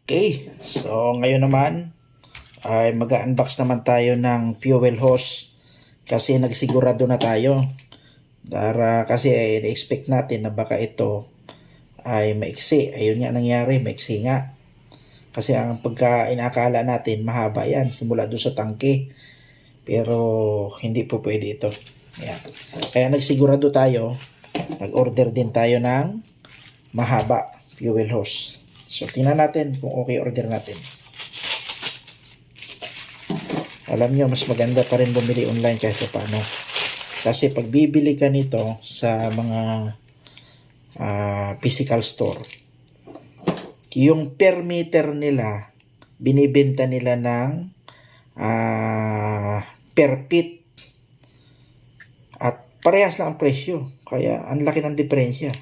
Okay, so ngayon naman ay mag-unbox naman tayo ng fuel hose kasi nagsigurado na tayo. Kasi expect natin na baka ito ay maiksi. Ayun nga nangyari, maiksi nga. Kasi ang pagka inakala natin mahaba yan simula doon sa tangke. Pero hindi po pwede ito. Ayan. Kaya nagsigurado tayo, nag-order din tayo ng mahaba fuel hose. So, tingnan natin kung okay order natin. Alam nyo, mas maganda pa rin bumili online kahit paano. Kasi pag bibili ka nito sa mga physical store, yung per meter nila, binibenta nila ng per feet. At parehas lang ang presyo. Kaya, ang laki ng diferensya.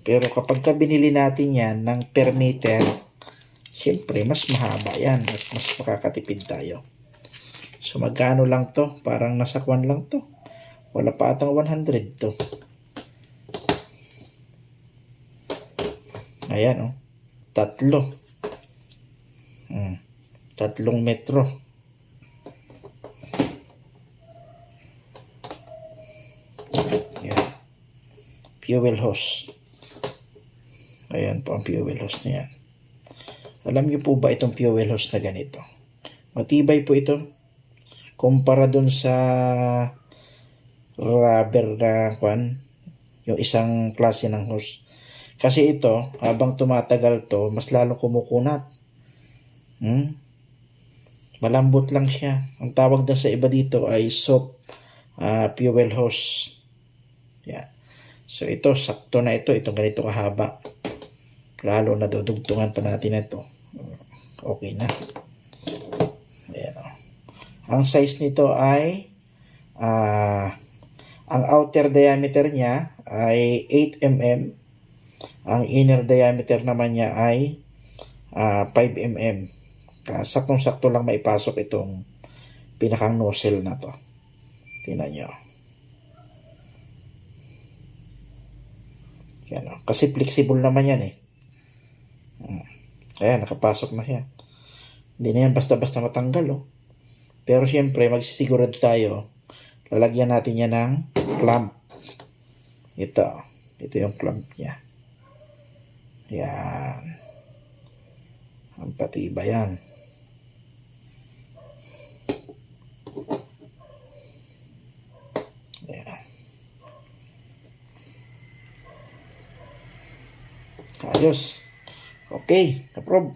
Pero kapag binili natin yan ng per meter, siyempre mas mahaba yan at mas makakatipid tayo. So magkano lang to? Parang nasa 1 lang to. Wala pa atang 100 to. Ayan oh. 3. 3 metro. Ayan. Fuel hose. Ayan po ang fuel hose na yan. Alam niyo po ba itong fuel hose na ganito? Matibay po ito. Kumpara dun sa rubber na yung isang klase ng hose. Kasi ito, habang tumatagal to, mas lalo kumukunat. Malambot lang siya. Ang tawag na sa iba dito ay soft fuel hose. Yan. So ito, sakto na ito. Itong ganito kahaba. Lalo na dudugtungan pa natin ito. Okay na. Ayan o. Ang size nito ay ang outer diameter niya ay 8 mm. Ang inner diameter naman niya ay 5 mm. Saktong-sakto lang maipasok itong pinakang nozzle na to. Tingnan nyo. Yan o. Kasi flexible naman yan eh. Ayan, nakapasok na siya. Hindi na yan basta-basta matanggal, oh. Pero siyempre, magsisigurado tayo. Lalagyan natin yan ng clamp. Ito. Ito yung clamp niya. Ayan. Ang patiba yan. Ayan. Ayos. Okay, approve.